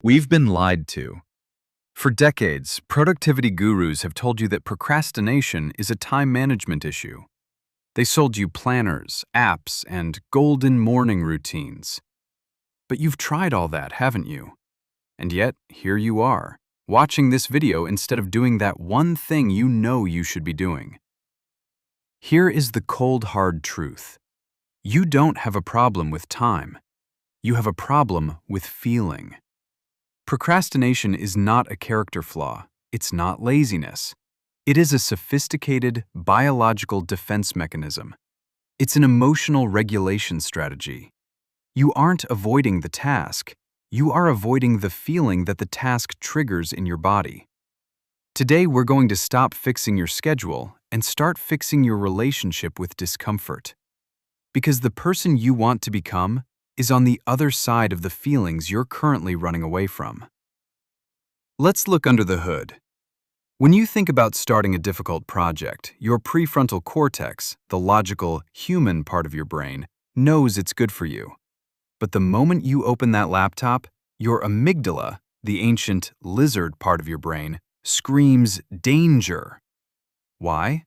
We've been lied to. For decades, productivity gurus have told you that procrastination is a time management issue. They sold you planners, apps, and golden morning routines. But you've tried all that, haven't you? And yet, here you are, watching this video instead of doing that one thing you know you should be doing. Here is the cold, hard truth. You don't have a problem with time. You have a problem with feeling. Procrastination is not a character flaw. It's not laziness. It is a sophisticated biological defense mechanism. It's an emotional regulation strategy. You aren't avoiding the task. You are avoiding the feeling that the task triggers in your body. Today, we're going to stop fixing your schedule and start fixing your relationship with discomfort. Because the person you want to become is on the other side of the feelings you're currently running away from. Let's look under the hood. When you think about starting a difficult project, your prefrontal cortex, the logical, human part of your brain, knows it's good for you. But the moment you open that laptop, your amygdala, the ancient lizard part of your brain, screams danger. Why?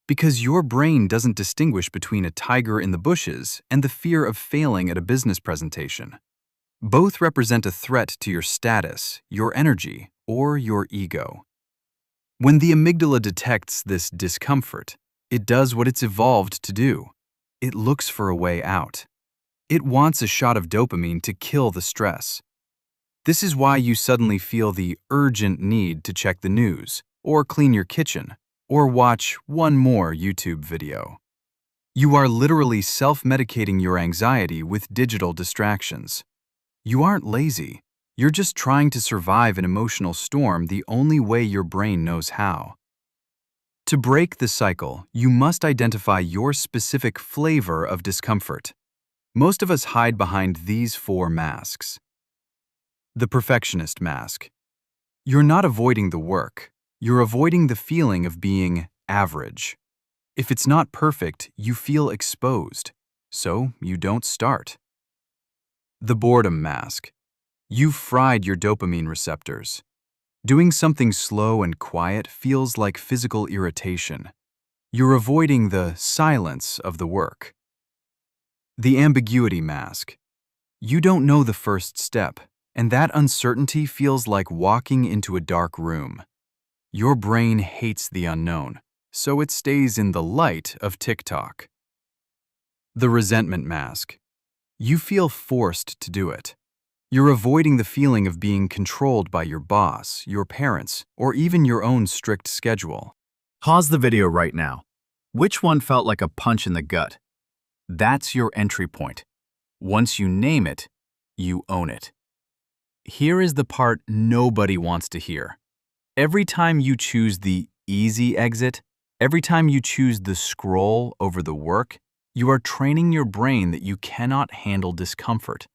Because your brain doesn't distinguish between a tiger in the bushes and the fear of failing at a business presentation. Both represent a threat to your status, your energy, or your ego. When the amygdala detects this discomfort, it does what it's evolved to do. It looks for a way out. It wants a shot of dopamine to kill the stress. This is why you suddenly feel the urgent need to check the news, or clean your kitchen, or watch one more YouTube video. You are literally self-medicating your anxiety with digital distractions. You aren't lazy. You're just trying to survive an emotional storm the only way your brain knows how. To break the cycle, you must identify your specific flavor of discomfort. Most of us hide behind these 4 masks. The perfectionist mask. You're not avoiding the work. You're avoiding the feeling of being average. If it's not perfect, you feel exposed, so you don't start. The boredom mask. You've fried your dopamine receptors. Doing something slow and quiet feels like physical irritation. You're avoiding the silence of the work. The ambiguity mask. You don't know the first step, and that uncertainty feels like walking into a dark room. Your brain hates the unknown, so it stays in the light of TikTok. The resentment mask. You feel forced to do it. You're avoiding the feeling of being controlled by your boss, your parents, or even your own strict schedule. Pause the video right now. Which one felt like a punch in the gut? That's your entry point. Once you name it, you own it. Here is the part nobody wants to hear. Every time you choose the easy exit, every time you choose the scroll over the work, you are training your brain that you cannot handle discomfort.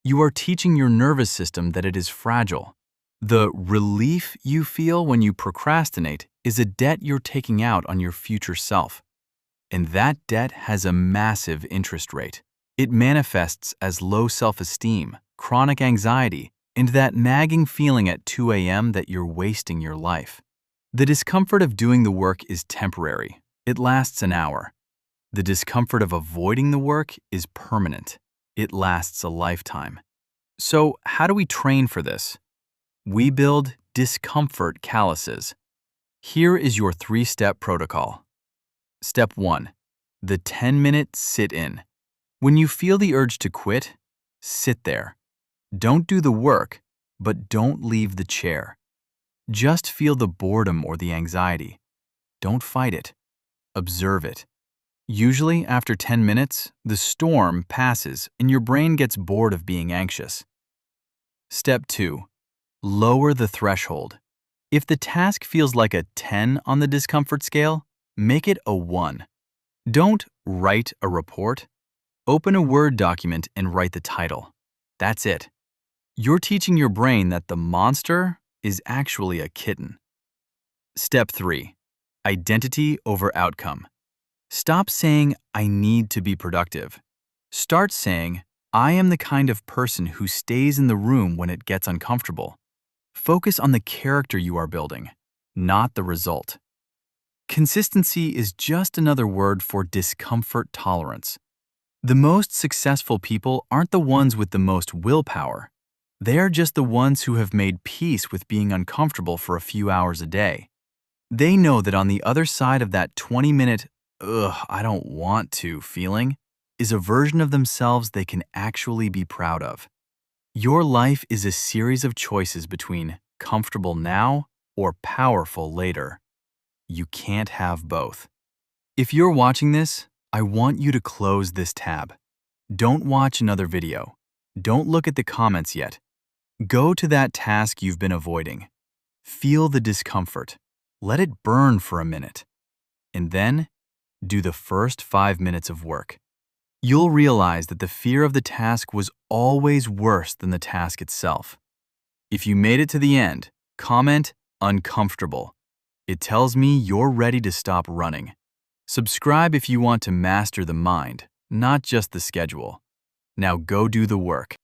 You are teaching your nervous system that it is fragile. The relief you feel when you procrastinate is a debt you're taking out on your future self. And that debt has a massive interest rate. It manifests as low self-esteem, chronic anxiety, and that nagging feeling at 2 a.m. that you're wasting your life. The discomfort of doing the work is temporary. It lasts an hour. The discomfort of avoiding the work is permanent. It lasts a lifetime. So, how do we train for this? We build discomfort calluses. Here is your 3-step protocol. Step 1. The 10-minute sit-in. When you feel the urge to quit, sit there. Don't do the work, but don't leave the chair. Just feel the boredom or the anxiety. Don't fight it. Observe it. Usually, after 10 minutes, the storm passes and your brain gets bored of being anxious. Step 2. Lower the threshold. If the task feels like a 10 on the discomfort scale, make it a 1. Don't write a report. Open a Word document and write the title. That's it. You're teaching your brain that the monster is actually a kitten. Step 3. Identity over outcome. Stop saying, I need to be productive. Start saying, I am the kind of person who stays in the room when it gets uncomfortable. Focus on the character you are building, not the result. Consistency is just another word for discomfort tolerance. The most successful people aren't the ones with the most willpower. They are just the ones who have made peace with being uncomfortable for a few hours a day. They know that on the other side of that 20-minute, ugh, I don't want to feeling, is a version of themselves they can actually be proud of. Your life is a series of choices between comfortable now or powerful later. You can't have both. If you're watching this, I want you to close this tab. Don't watch another video. Don't look at the comments yet. Go to that task you've been avoiding. Feel the discomfort. Let it burn for a minute. And then, do the first 5 minutes of work. You'll realize that the fear of the task was always worse than the task itself. If you made it to the end, comment uncomfortable. It tells me you're ready to stop running. Subscribe if you want to master the mind, not just the schedule. Now go do the work.